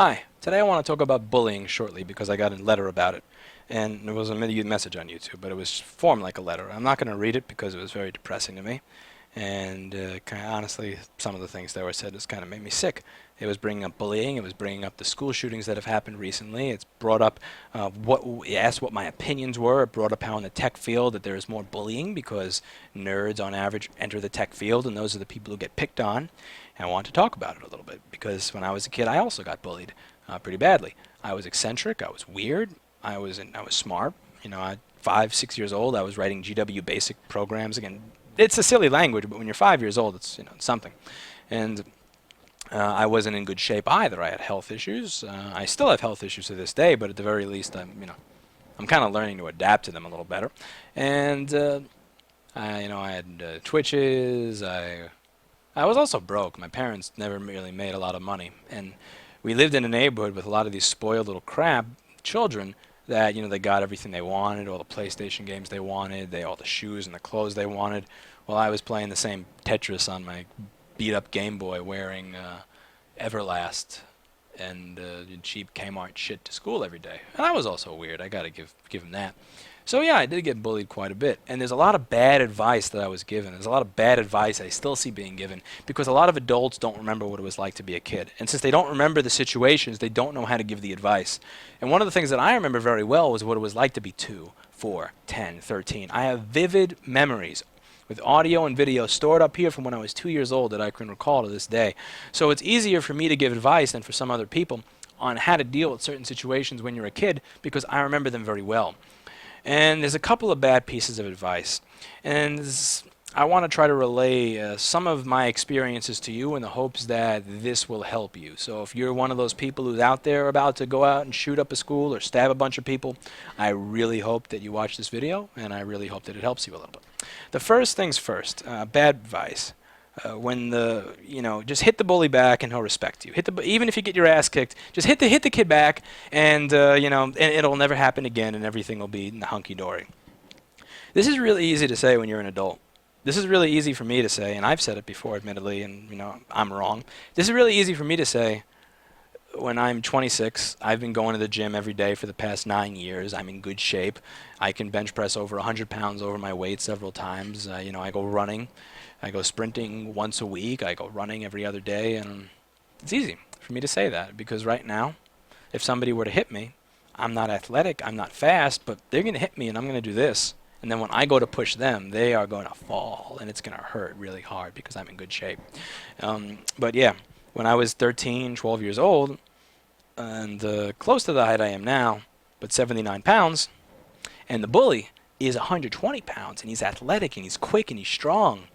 Hi, today I want to talk about bullying shortly because I got a letter about it. And it was a message on YouTube, but it was formed like a letter. I'm not going to read it because it was very depressing to me. And honestly, some of the things that were said just kind of made me sick. It was bringing up bullying. It was bringing up the school shootings that have happened recently. It's brought up it asked what my opinions were. It brought up how in the tech field that there is more bullying because nerds on average enter the tech field, and those are the people who get picked on. And I want to talk about it a little bit because when I was a kid, I also got bullied pretty badly. I was eccentric. I was weird. I was smart. You know, at 5, 6 years old, I was writing GW basic programs. Again, it's a silly language, but when you're 5 years old, it's it's something. And I wasn't in good shape either. I had health issues. I still have health issues to this day, but at the very least, I'm kind of learning to adapt to them a little better. And I had twitches. I was also broke. My parents never really made a lot of money, and we lived in a neighborhood with a lot of these spoiled little crap children that they got everything they wanted, all the PlayStation games they wanted, all the shoes and the clothes they wanted. While I was playing the same Tetris on my beat-up Game Boy, wearing Everlast and cheap Kmart shit to school every day. And I was also weird. I gotta give him that. So yeah, I did get bullied quite a bit. And there's a lot of bad advice that I was given. There's a lot of bad advice I still see being given because a lot of adults don't remember what it was like to be a kid. And since they don't remember the situations, they don't know how to give the advice. And one of the things that I remember very well was what it was like to be 2, 4, 10, 13. I have vivid memories with audio and video stored up here from when I was 2 years old that I can recall to this day. So it's easier for me to give advice than for some other people on how to deal with certain situations when you're a kid because I remember them very well. And there's a couple of bad pieces of advice. And I want to try to relay some of my experiences to you in the hopes that this will help you. So if you're one of those people who's out there about to go out and shoot up a school or stab a bunch of people, I really hope that you watch this video, and I really hope that it helps you a little bit. The first things first, bad advice. Just hit the bully back and he'll respect you. Even if you get your ass kicked, just hit the kid back, and and it'll never happen again, and everything will be hunky dory. This is really easy to say when you're an adult. This is really easy for me to say, and I've said it before, admittedly, and I'm wrong. This is really easy for me to say when I'm 26. I've been going to the gym every day for the past 9 years. I'm in good shape. I can bench press over 100 pounds over my weight several times. I go running. I go sprinting once a week. I go running every other day, and it's easy for me to say that because right now, if somebody were to hit me, I'm not athletic, I'm not fast, but they're going to hit me and I'm going to do this. And then when I go to push them, they are going to fall, and it's going to hurt really hard because I'm in good shape. But yeah, when I was 13, 12 years old, and close to the height I am now, but 79 pounds, and the bully is 120 pounds, and he's athletic, and he's quick, and he's strong.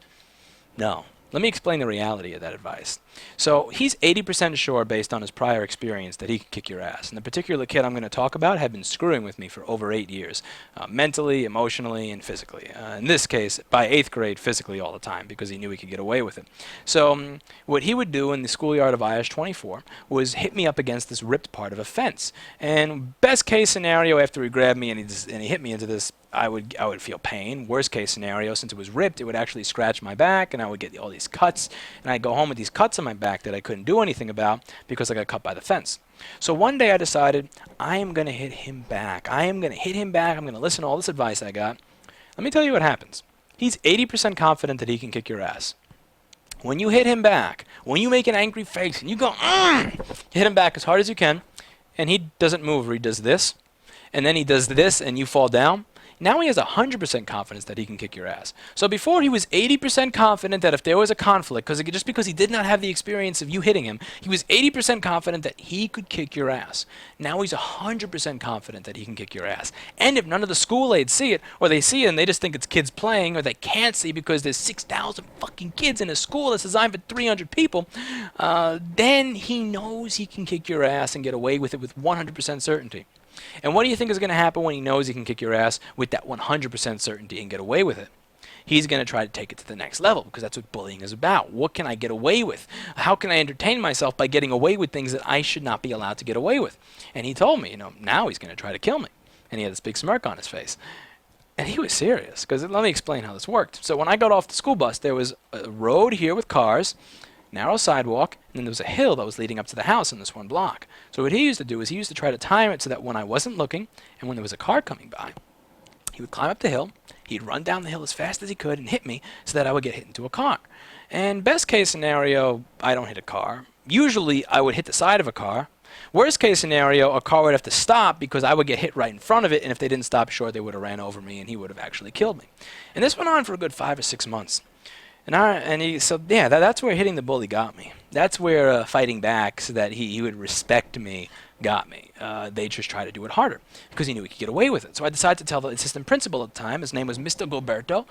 No. Let me explain the reality of that advice. So he's 80% sure, based on his prior experience, that he can kick your ass. And the particular kid I'm going to talk about had been screwing with me for over 8 years, mentally, emotionally, and physically. In this case, by 8th grade, physically all the time, because he knew he could get away with it. So what he would do in the schoolyard of IS-24 was hit me up against this ripped part of a fence. And best case scenario, after he grabbed me and he hit me into this, I would feel pain. Worst case scenario, since it was ripped, it would actually scratch my back, and I would get all these cuts, and I'd go home with these cuts on my back that I couldn't do anything about because I got cut by the fence. So one day I decided I am going to hit him back. I am going to hit him back. I'm going to listen to all this advice I got. Let me tell you what happens. He's 80% confident that he can kick your ass. When you hit him back, when you make an angry face and you go, hit him back as hard as you can, and he doesn't move, or he does this, and then he does this, and you fall down. Now he has 100% confidence that he can kick your ass. So before he was 80% confident that if there was a conflict, just because he did not have the experience of you hitting him, he was 80% confident that he could kick your ass. Now he's 100% confident that he can kick your ass. And if none of the school aides see it, or they see it and they just think it's kids playing, or they can't see because there's 6,000 fucking kids in a school that's designed for 300 people, then he knows he can kick your ass and get away with it with 100% certainty. And what do you think is going to happen when he knows he can kick your ass with that 100% certainty and get away with it? He's going to try to take it to the next level because that's what bullying is about. What can I get away with? How can I entertain myself by getting away with things that I should not be allowed to get away with? And he told me, now he's going to try to kill me. And he had this big smirk on his face. And he was serious because let me explain how this worked. So when I got off the school bus, there was a road here with cars. narrow sidewalk, and then there was a hill that was leading up to the house in this one block. So what he used to do is he used to try to time it so that when I wasn't looking and when there was a car coming by, he would climb up the hill, he'd run down the hill as fast as he could and hit me so that I would get hit into a car. And best case scenario, I don't hit a car. Usually I would hit the side of a car. Worst case scenario, a car would have to stop because I would get hit right in front of it, and if they didn't stop short, they would have ran over me and he would have actually killed me. And this went on for a good 5 or 6 months. That's where hitting the bully got me. That's where fighting back so that he would respect me got me. They just tried to do it harder because he knew he could get away with it. So I decided to tell the assistant principal at the time, his name was Mr. Gilberto.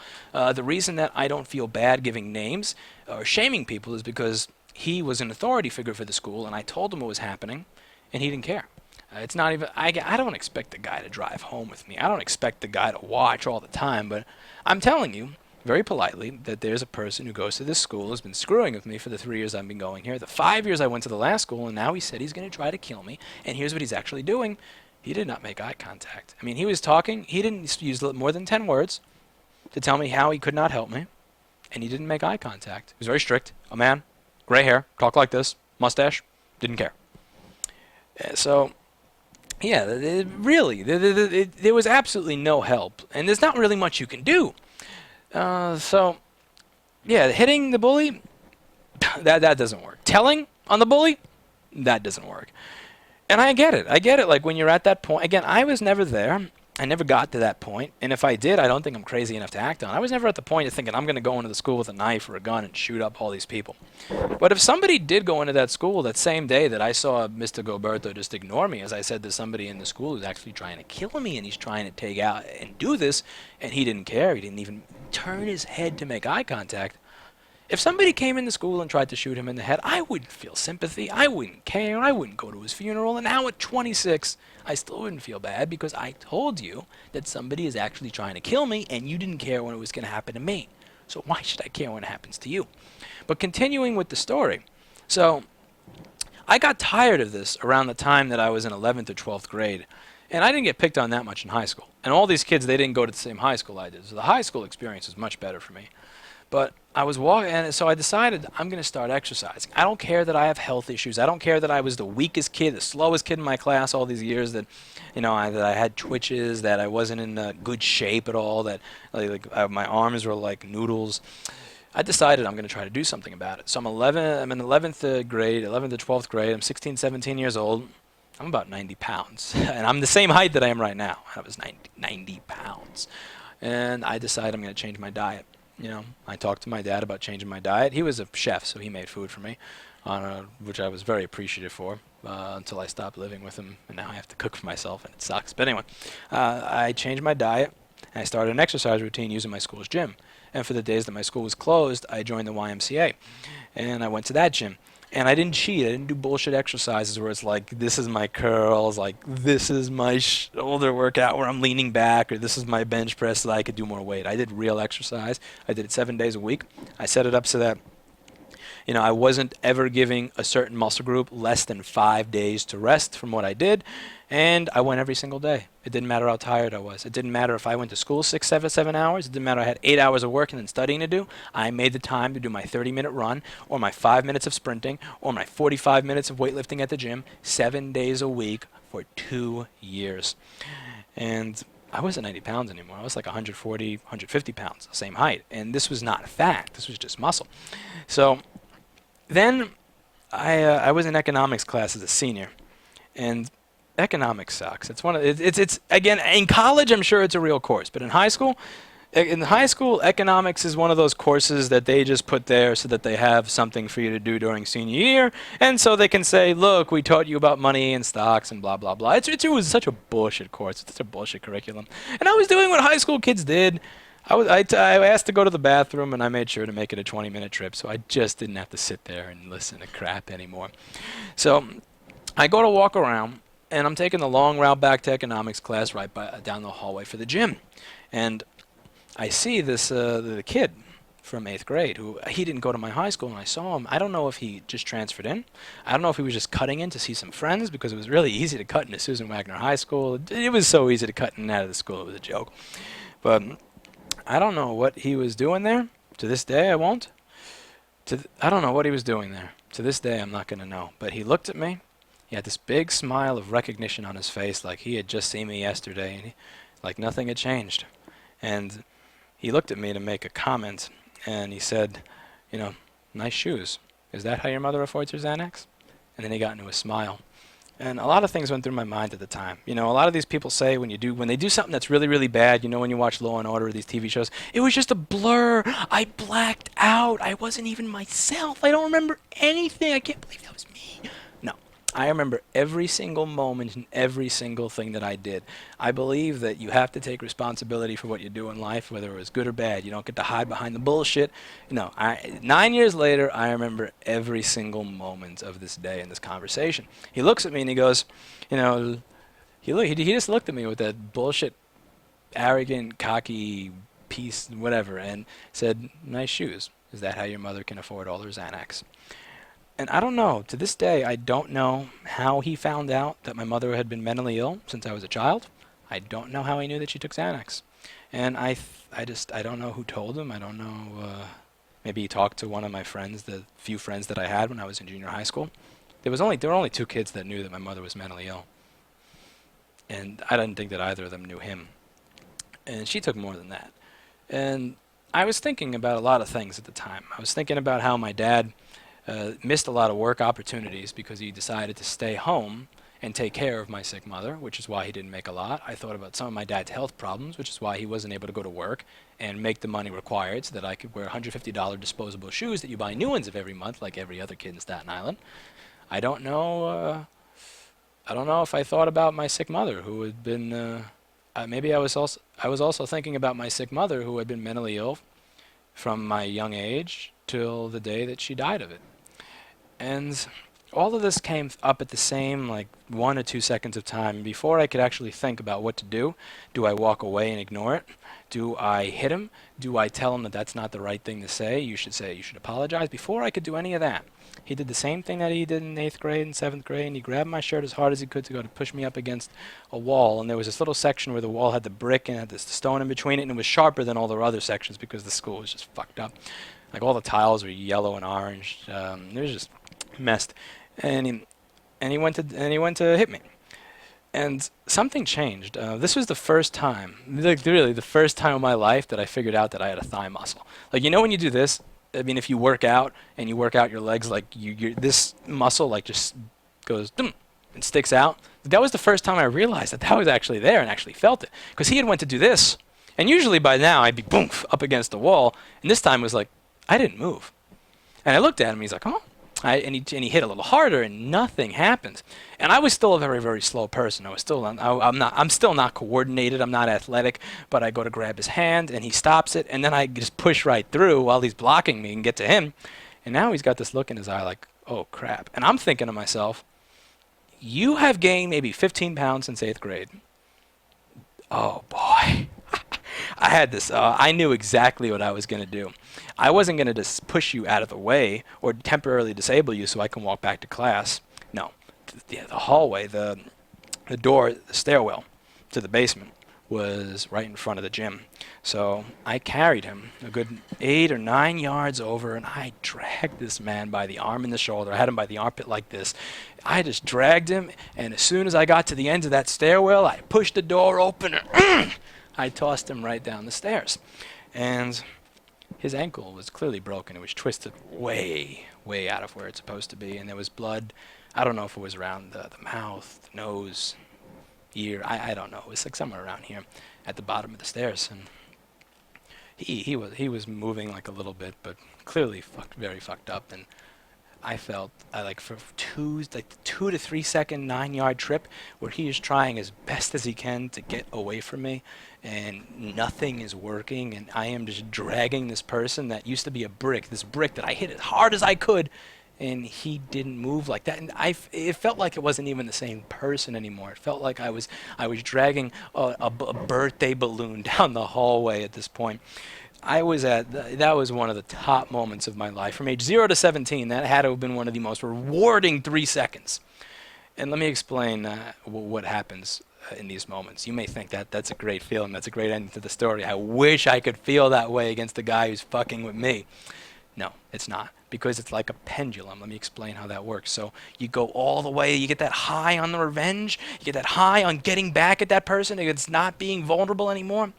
The reason that I don't feel bad giving names or shaming people is because he was an authority figure for the school, and I told him what was happening, and he didn't care. It's not even, I don't expect the guy to drive home with me. I don't expect the guy to watch all the time, but I'm telling you, very politely, that there's a person who goes to this school who's been screwing with me for the 3 years I've been going here, the 5 years I went to the last school, and now he said he's going to try to kill me, and here's what he's actually doing. He did not make eye contact. I mean, he was talking, he didn't use more than 10 words to tell me how he could not help me, and he didn't make eye contact. He was very strict. A man, gray hair, talk like this, mustache, didn't care. So, yeah, there was absolutely no help, and there's not really much you can do. Hitting the bully, that doesn't work. Telling on the bully, that doesn't work. And I get it. Like, when you're at that point, again, I was never there. I never got to that point. And if I did, I don't think I'm crazy enough to act on it. I was never at the point of thinking I'm going to go into the school with a knife or a gun and shoot up all these people. But if somebody did go into that school that same day that I saw Mr. Gilberto just ignore me, as I said, there's somebody in the school who's actually trying to kill me, and he's trying to take out and do this, and he didn't care. He didn't even turn his head to make eye contact. If somebody came into school and tried to shoot him in the head, I wouldn't feel sympathy. I wouldn't care. I wouldn't go to his funeral. And now at 26, I still wouldn't feel bad because I told you that somebody is actually trying to kill me, and you didn't care when it was going to happen to me. So why should I care when it happens to you? But continuing with the story. So I got tired of this around the time that I was in 11th or 12th grade. And I didn't get picked on that much in high school. And all these kids, they didn't go to the same high school I did. So the high school experience was much better for me. But I was walking, and so I decided I'm going to start exercising. I don't care that I have health issues. I don't care that I was the weakest kid, the slowest kid in my class all these years, that that I had twitches, that I wasn't in good shape at all, that my arms were like noodles. I decided I'm going to try to do something about it. So I'm in 11th grade, 11th to 12th grade. I'm 16, 17 years old. I'm about 90 pounds. And I'm the same height that I am right now. I was 90 pounds. And I decided I'm going to change my diet. I talked to my dad about changing my diet. He was a chef, so he made food for me, which I was very appreciative for until I stopped living with him, and now I have to cook for myself, and it sucks. But anyway, I changed my diet, and I started an exercise routine using my school's gym. And for the days that my school was closed, I joined the YMCA, and I went to that gym. And I didn't cheat. I didn't do bullshit exercises where it's like, this is my curls, like, this is my shoulder workout where I'm leaning back, or this is my bench press so that I could do more weight. I did real exercise. I did it 7 days a week. I set it up so that, I wasn't ever giving a certain muscle group less than 5 days to rest from what I did. And I went every single day. It didn't matter how tired I was. It didn't matter if I went to school 7 hours. It didn't matter I had 8 hours of work and then studying to do. I made the time to do my 30-minute run, or my 5 minutes of sprinting, or my 45 minutes of weightlifting at the gym 7 days a week for 2 years. And I wasn't 90 pounds anymore. I was like 140, 150 pounds, the same height. And this was not fat. This was just muscle. So then I was in economics class as a senior, and economics sucks. It's again, in college I'm sure it's a real course, but in high school, economics is one of those courses that they just put there so that they have something for you to do during senior year, and so they can say, look, we taught you about money and stocks and blah blah blah. It was such a bullshit course. It's such a bullshit curriculum, and I was doing what high school kids did. I asked to go to the bathroom, and I made sure to make it a 20-minute trip, so I just didn't have to sit there and listen to crap anymore. So I go to walk around, and I'm taking the long route back to economics class right down the hallway for the gym. And I see this the kid from 8th grade who he didn't go to my high school, and I saw him. I don't know if he just transferred in. I don't know if he was just cutting in to see some friends, because it was really easy to cut into Susan Wagner High School. It was so easy to cut in and out of the school. It was a joke. But I don't know what he was doing there. To this day, I won't. I don't know what he was doing there. To this day, I'm not going to know. But he looked at me. He had this big smile of recognition on his face, like he had just seen me yesterday, and like nothing had changed. And he looked at me to make a comment, and he said, you know, nice shoes. Is that how your mother affords her Xanax? And then he got into a smile. And a lot of things went through my mind at the time. You know, a lot of these people say when they do something that's really, really bad, you know, when you watch Law and Order or these TV shows, it was just a blur. I blacked out. I wasn't even myself. I don't remember anything. I can't believe that was me. No. I remember every single moment and every single thing that I did. I believe that you have to take responsibility for what you do in life, whether it was good or bad. You don't get to hide behind the bullshit. You know, 9 years later, I remember every single moment of this day and this conversation. He looks at me and he goes, you know, he just looked at me with that bullshit, arrogant, cocky piece, whatever, and said, nice shoes. Is that how your mother can afford all her Xanax? And I don't know, to this day, I don't know how he found out that my mother had been mentally ill since I was a child. I don't know how he knew that she took Xanax. And I don't know who told him. I don't know, maybe he talked to one of my friends, the few friends that I had when I was in junior high school. There were only two kids that knew that my mother was mentally ill. And I didn't think that either of them knew him. And she took more than that. And I was thinking about a lot of things at the time. I was thinking about how my dad missed a lot of work opportunities because he decided to stay home and take care of my sick mother, which is why he didn't make a lot. I thought about some of my dad's health problems, which is why he wasn't able to go to work and make the money required so that I could wear $150 disposable shoes that you buy new ones of every month, like every other kid in Staten Island. I don't know if I thought about my sick mother, who had been. Maybe I was also thinking about my sick mother, who had been mentally ill from my young age till the day that she died of it. And all of this came up at the same, like, 1 or 2 seconds of time. Before I could actually think about what to do I walk away and ignore it? Do I hit him? Do I tell him that that's not the right thing to say? You should apologize. Before I could do any of that, he did the same thing that he did in 8th grade and 7th grade, and he grabbed my shirt as hard as he could to push me up against a wall. And there was this little section where the wall had the brick and had this stone in between it, and it was sharper than all the other sections because the school was just fucked up. Like, all the tiles were yellow and orange. It was just messed. And he went to hit me. And something changed. This was the first time, like really the first time in my life that I figured out that I had a thigh muscle. Like, you know when you do this, I mean, if you work out and you work out your legs, like this muscle like just goes and sticks out. That was the first time I realized that that was actually there and actually felt it. Because he had went to do this, and usually by now I'd be boom up against the wall, and this time was like I didn't move. And I looked at him. He's like, oh. And he hit a little harder, and nothing happened. And I was still a very, very slow person. I'm still not coordinated. I'm not athletic. But I go to grab his hand, and he stops it, and then I just push right through while he's blocking me and get to him. And now he's got this look in his eye, like, oh crap. And I'm thinking to myself, you have gained maybe 15 pounds since 8th grade. Oh boy. I had this. I knew exactly what I was going to do. I wasn't going to just push you out of the way or temporarily disable you so I can walk back to class. No. The hallway, the door, the stairwell to the basement was right in front of the gym. So I carried him a good 8 or 9 yards over, and I dragged this man by the arm and the shoulder. I had him by the armpit like this. I just dragged him, and as soon as I got to the end of that stairwell, I pushed the door open, and I tossed him right down the stairs. And his ankle was clearly broken. It was twisted way, way out of where it's supposed to be, and there was blood. I don't know if it was around the mouth, the nose, ear. I don't know. It was like somewhere around here at the bottom of the stairs. And he was moving like a little bit, but clearly very fucked up. And I felt like for 2 to 3 second 9-yard trip where he is trying as best as he can to get away from me, and nothing is working, and I am just dragging this person that used to be this brick that I hit as hard as I could, and he didn't move like that. And it felt like it wasn't even the same person anymore. It felt like I was dragging a birthday balloon down the hallway at this point. That was one of the top moments of my life. From age 0 to 17, that had to have been one of the most rewarding 3 seconds. And let me explain what happens in these moments. You may think that that's a great feeling, that's a great ending to the story. I wish I could feel that way against the guy who's fucking with me. No, it's not. because it's like a pendulum. Let me explain how that works. So you go all the way, you get that high on the revenge, you get that high on getting back at that person, it's not being vulnerable anymore.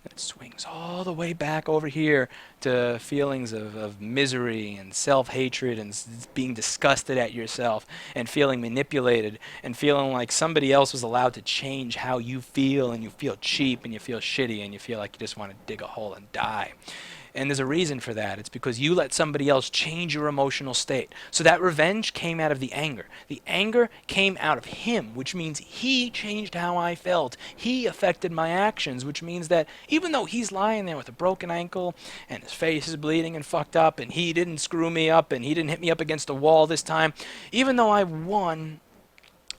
It swings all the way back over here to feelings of misery and self-hatred and being disgusted at yourself and feeling manipulated and feeling like somebody else was allowed to change how you feel, and you feel cheap and you feel shitty and you feel like you just want to dig a hole and die. And there's a reason for that. It's because you let somebody else change your emotional state. So that revenge came out of the anger. The anger came out of him, which means he changed how I felt. He affected my actions, which means that even though he's lying there with a broken ankle and his face is bleeding and fucked up and he didn't screw me up and he didn't hit me up against a wall this time, even though I won,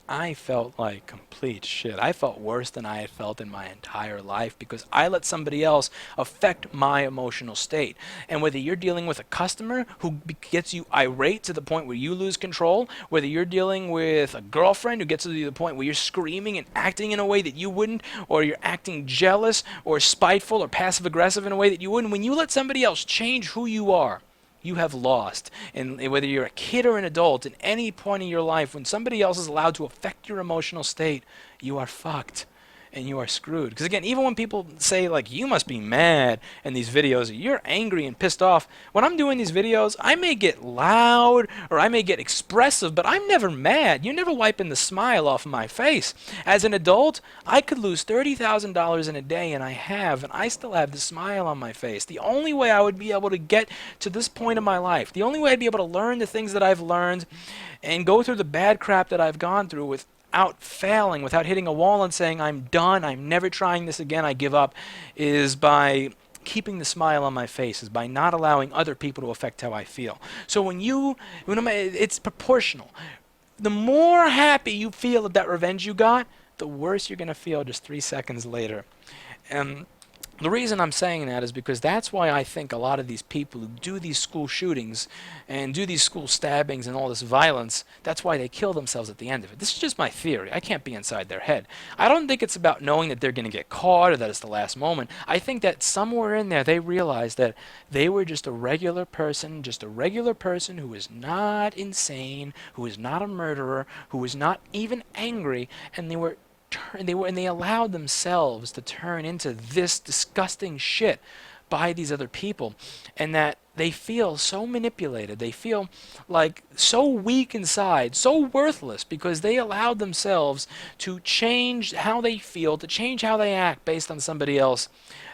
I felt like complete shit. I felt worse than I had felt in my entire life because I let somebody else affect my emotional state. And whether you're dealing with a customer who gets you irate to the point where you lose control, whether you're dealing with a girlfriend who gets to the point where you're screaming and acting in a way that you wouldn't, or you're acting jealous or spiteful or passive aggressive in a way that you wouldn't, when you let somebody else change who you are, you have lost. And whether you're a kid or an adult, at any point in your life, when somebody else is allowed to affect your emotional state, you are fucked and you are screwed. Because again, even when people say like, you must be mad in these videos, you're angry and pissed off, when I'm doing these videos, I may get loud or I may get expressive, but I'm never mad. You're never wiping the smile off my face. As an adult, I could lose $30,000 in a day, and I have, and I still have the smile on my face. The only way I would be able to get to this point in my life, the only way I'd be able to learn the things that I've learned and go through the bad crap that I've gone through without failing, without hitting a wall and saying, I'm done, I'm never trying this again, I give up, is by keeping the smile on my face, is by not allowing other people to affect how I feel. So it's proportional. The more happy you feel at that revenge you got, the worse you're going to feel just 3 seconds later. The reason I'm saying that is because that's why I think a lot of these people who do these school shootings and do these school stabbings and all this violence, that's why they kill themselves at the end of it. This is just my theory. I can't be inside their head. I don't think it's about knowing that they're going to get caught or that it's the last moment. I think that somewhere in there they realized that they were just a regular person who is not insane, who is not a murderer, who is not even angry, and they allowed themselves to turn into this disgusting shit by these other people, and that they feel so manipulated, they feel like so weak inside, so worthless, because they allowed themselves to change how they feel, to change how they act based on somebody else,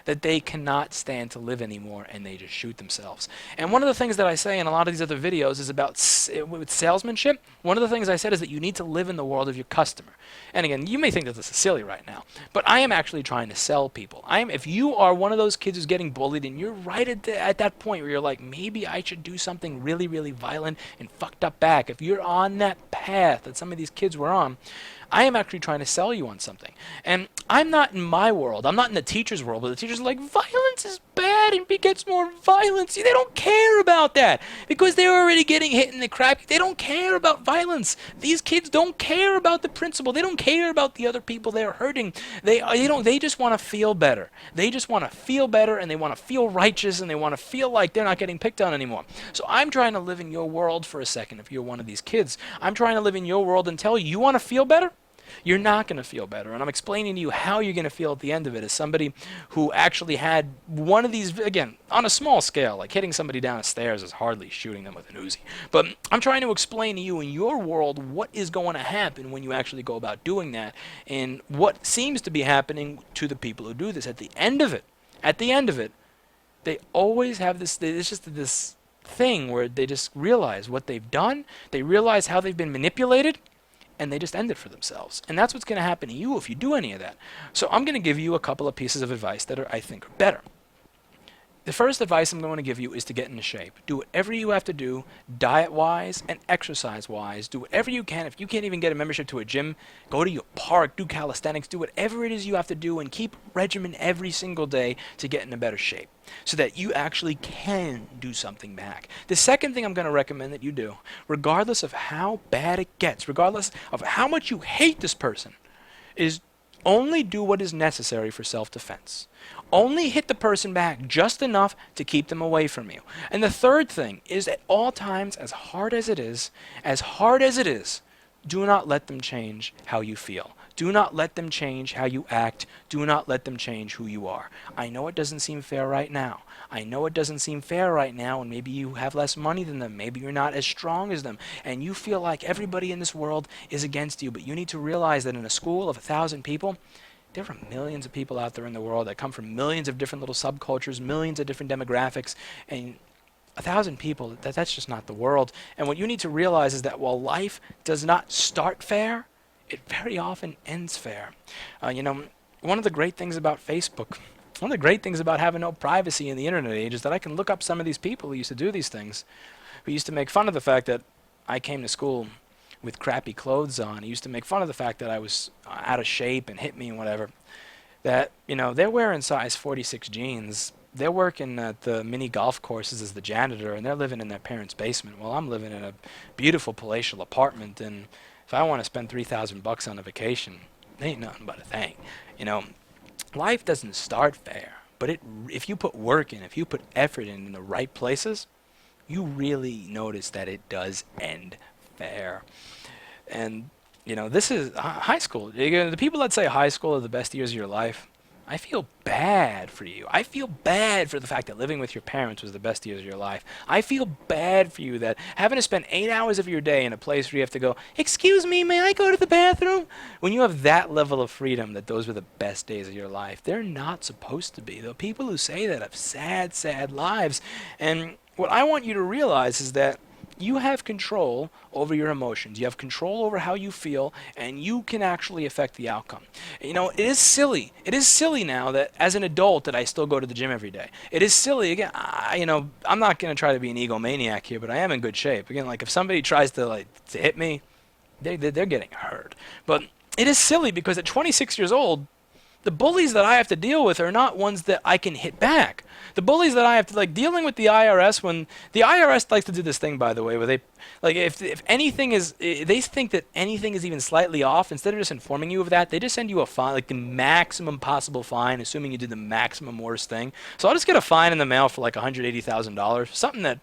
that they cannot stand to live anymore, and they just shoot themselves. And one of the things that I say in a lot of these other videos is about with salesmanship. One of the things I said is that you need to live in the world of your customer. And again, you may think that this is silly right now, but I am actually trying to sell people. If you are one of those kids who's getting bullied and you're right at that point where you're like, maybe I should do something really, really violent and fucked up back. If you're on that path that some of these kids were on, I am actually trying to sell you on something. And I'm not in my world. I'm not in the teacher's world, but the teachers are like, violence is bad and begets more violence. See, they don't care about that because they're already getting hit in the crap. They don't care about violence. These kids don't care about the principal. They don't care about the other people they're hurting. They just want to feel better. They just want to feel better, and they want to feel righteous, and they want to feel like they're not getting picked on anymore. So I'm trying to live in your world for a second. If you're one of these kids, I'm trying to live in your world and tell you, you want to feel better? You're not going to feel better. And I'm explaining to you how you're going to feel at the end of it as somebody who actually had one of these, again, on a small scale, like hitting somebody down the stairs is hardly shooting them with an Uzi. But I'm trying to explain to you in your world what is going to happen when you actually go about doing that, and what seems to be happening to the people who do this. At the end of it, they always have this, it's just this thing where they just realize what they've done, they realize how they've been manipulated, and they just end it for themselves. And that's what's going to happen to you if you do any of that. So I'm going to give you a couple of pieces of advice that I think are better. The first advice I'm going to give you is to get into shape. Do whatever you have to do, diet-wise and exercise-wise. Do whatever you can. If you can't even get a membership to a gym, go to your park, do calisthenics, do whatever it is you have to do, and keep regimen every single day to get in a better shape so that you actually can do something back. The second thing I'm going to recommend that you do, regardless of how bad it gets, regardless of how much you hate this person, is Only do what is necessary for self-defense. Only hit the person back just enough to keep them away from you. And the third thing is, at all times, as hard as it is, do not let them change how you feel. Do not let them change how you act. Do not let them change who you are. I know it doesn't seem fair right now. I know it doesn't seem fair right now, and maybe you have less money than them. Maybe you're not as strong as them, and you feel like everybody in this world is against you. But you need to realize that in a school of 1,000 people, there are millions of people out there in the world that come from millions of different little subcultures, millions of different demographics, and 1,000 people, that's just not the world. And what you need to realize is that while life does not start fair, it very often ends fair. One of the great things about Facebook, one of the great things about having no privacy in the internet age is that I can look up some of these people who used to do these things, who used to make fun of the fact that I came to school with crappy clothes on. He used to make fun of the fact that I was out of shape and hit me and whatever. That, they're wearing size 46 jeans. They're working at the mini golf courses as the janitor, and they're living in their parents' basement. Well, I'm living in a beautiful palatial apartment, and if I want to spend $3,000 on a vacation, it ain't nothing but a thing. Life doesn't start fair, but if you put work in, if you put effort in the right places, you really notice that it does end fair. And this is high school. The people that say high school are the best years of your life, I feel bad for you. I feel bad for the fact that living with your parents was the best years of your life. I feel bad for you that having to spend 8 hours of your day in a place where you have to go, "Excuse me, may I go to the bathroom?" When you have that level of freedom, that those were the best days of your life. They're not supposed to be. The people who say that have sad, sad lives. And what I want you to realize is that you have control over your emotions. You have control over how you feel, and you can actually affect the outcome. It is silly. It is silly now that as an adult that I still go to the gym every day. It is silly. Again, I'm not going to try to be an egomaniac here, but I am in good shape. Again, like if somebody tries to hit me, they're getting hurt. But it is silly because at 26 years old, the bullies that I have to deal with are not ones that I can hit back. The bullies that I have to, dealing with the IRS, when the IRS likes to do this thing, by the way, where they, if anything is, they think that anything is even slightly off, instead of just informing you of that, they just send you a fine, the maximum possible fine, assuming you did the maximum worst thing. So I'll just get a fine in the mail for $180,000, something that,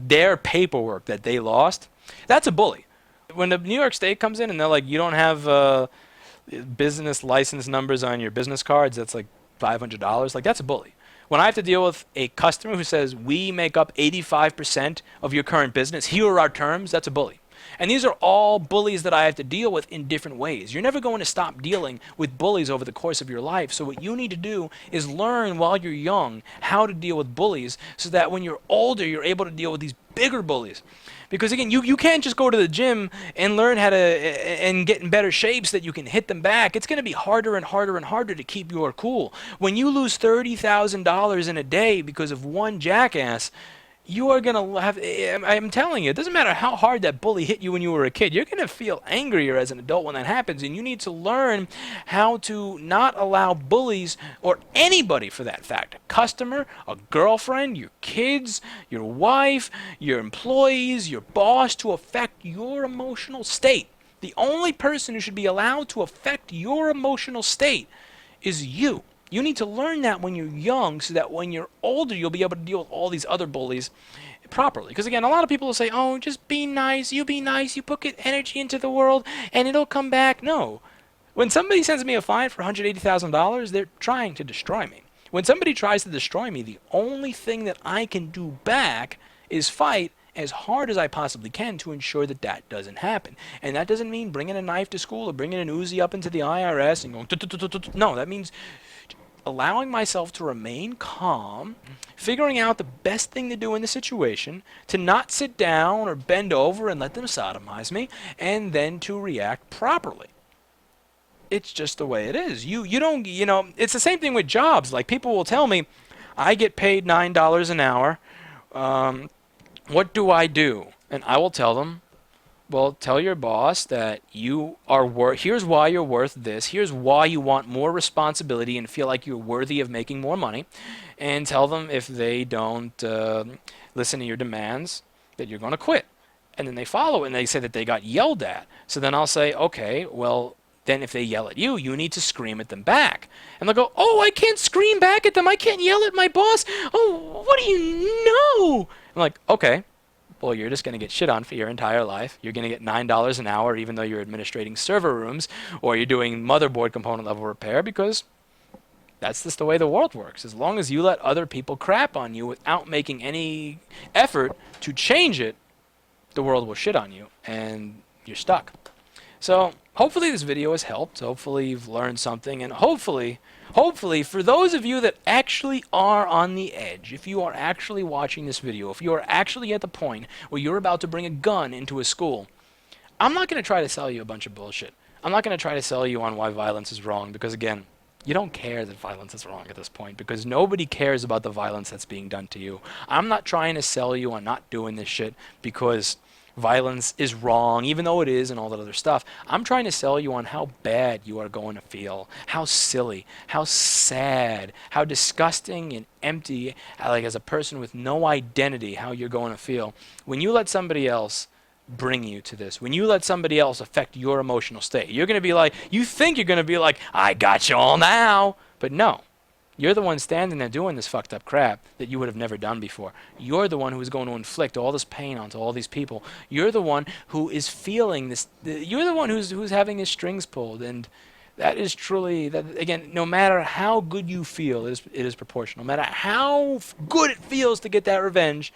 their paperwork that they lost. That's a bully. When the New York State comes in and they're like, you don't have business license numbers on your business cards, that's $500, that's a bully. When I have to deal with a customer who says, we make up 85% of your current business, here are our terms, that's a bully. And these are all bullies that I have to deal with in different ways. You're never going to stop dealing with bullies over the course of your life. So what you need to do is learn while you're young how to deal with bullies so that when you're older, you're able to deal with these bigger bullies. Because again, you can't just go to the gym and learn how to and get in better shape so that you can hit them back. It's going to be harder and harder and harder to keep your cool. When you lose $30,000 in a day because of one jackass, you are going to have, I'm telling you, it doesn't matter how hard that bully hit you when you were a kid. You're going to feel angrier as an adult when that happens, and you need to learn how to not allow bullies, or anybody for that fact, a customer, a girlfriend, your kids, your wife, your employees, your boss, to affect your emotional state. The only person who should be allowed to affect your emotional state is you. You need to learn that when you're young so that when you're older, you'll be able to deal with all these other bullies properly. Because again, a lot of people will say, oh, just be nice, you put energy into the world, and it'll come back. No. When somebody sends me a fine for $180,000, they're trying to destroy me. When somebody tries to destroy me, the only thing that I can do back is fight as hard as I possibly can to ensure that that doesn't happen. And that doesn't mean bringing a knife to school or bringing an Uzi up into the IRS and going, no, that means allowing myself to remain calm, figuring out the best thing to do in the situation, to not sit down or bend over and let them sodomize me, and then to react properly. It's just the way it is. You don't, it's the same thing with jobs. People will tell me, I get paid $9 an hour. What do I do? And I will tell them, well, tell your boss that you are here's why you're worth this. Here's why you want more responsibility and feel like you're worthy of making more money. And tell them if they don't listen to your demands that you're going to quit. And then they follow it and they say that they got yelled at. So then I'll say, okay, well, Then if they yell at you, you need to scream at them back. And they'll go, oh, I can't scream back at them. I can't yell at my boss. Oh, what do you know? I'm like, okay, well, you're just going to get shit on for your entire life. You're going to get $9 an hour even though you're administrating server rooms or you're doing motherboard component level repair, because that's just the way the world works. As long as you let other people crap on you without making any effort to change it, the world will shit on you and you're stuck. So hopefully this video has helped. Hopefully you've learned something, and hopefully for those of you that actually are on the edge, if you are actually watching this video, if you are actually at the point where you're about to bring a gun into a school, I'm not going to try to sell you a bunch of bullshit. I'm not going to try to sell you on why violence is wrong, because again, you don't care that violence is wrong at this point, because nobody cares about the violence that's being done to you. I'm not trying to sell you on not doing this shit because violence is wrong, even though it is, and all that other stuff. I'm trying to sell you on how bad you are going to feel, how silly, how sad, how disgusting and empty, like as a person with no identity, how you're going to feel when you let somebody else bring you to this, when you let somebody else affect your emotional state. You're going to be like, you think you're going to be like, I got you all now, but no. You're the one standing there doing this fucked up crap that you would have never done before. You're the one who is going to inflict all this pain onto all these people. You're the one who is feeling this. You're the one who's having his strings pulled, and that is truly that. Again, no matter how good you feel, it is proportional. No matter how good it feels to get that revenge,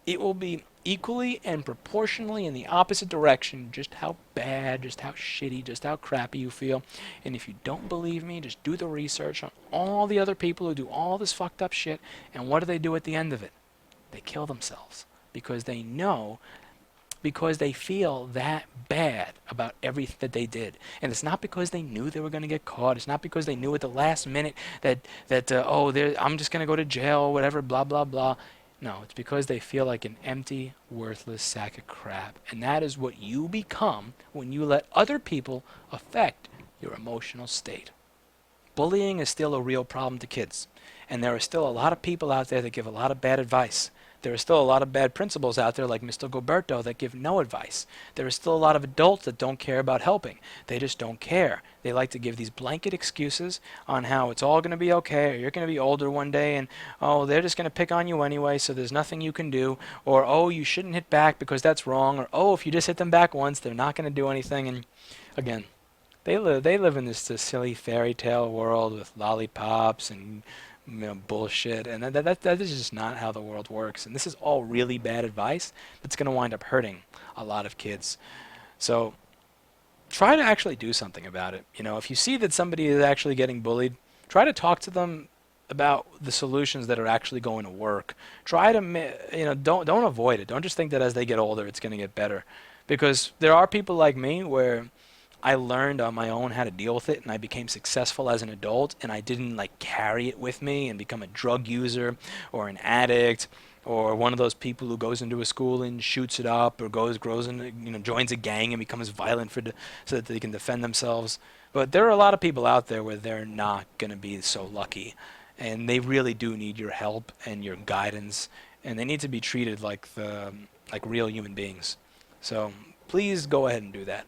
it will be equally and proportionally in the opposite direction, just how bad, just how shitty, just how crappy you feel. And if you don't believe me, just do the research on all the other people who do all this fucked up shit, and what do they do at the end of it? They kill themselves because they know, because they feel that bad about everything that they did. And it's not because they knew they were going to get caught. It's not because they knew at the last minute that I'm just going to go to jail or whatever, blah, blah, blah. No, it's because they feel like an empty, worthless sack of crap. And that is what you become when you let other people affect your emotional state. Bullying is still a real problem to kids. And there are still a lot of people out there that give a lot of bad advice. There are still a lot of bad principals out there like Mr. Gilberto that give no advice. There are still a lot of adults that don't care about helping. They just don't care. They like to give these blanket excuses on how it's all going to be okay, or you're going to be older one day, and oh, they're just going to pick on you anyway, so there's nothing you can do, or oh, you shouldn't hit back because that's wrong, or oh, if you just hit them back once, they're not going to do anything. And again, they live in this silly fairy tale world with lollipops and bullshit, and that is just not how the world works. And this is all really bad advice that's going to wind up hurting a lot of kids. So try to actually do something about it. If you see that somebody is actually getting bullied, try to talk to them about the solutions that are actually going to work. Try to, don't avoid it. Don't just think that as they get older it's going to get better, because there are people like me where I learned on my own how to deal with it, and I became successful as an adult, and I didn't carry it with me and become a drug user or an addict or one of those people who goes into a school and shoots it up, or grows into, joins a gang and becomes violent so that they can defend themselves. But there are a lot of people out there where they're not going to be so lucky, and they really do need your help and your guidance, and they need to be treated like real human beings. So please go ahead and do that.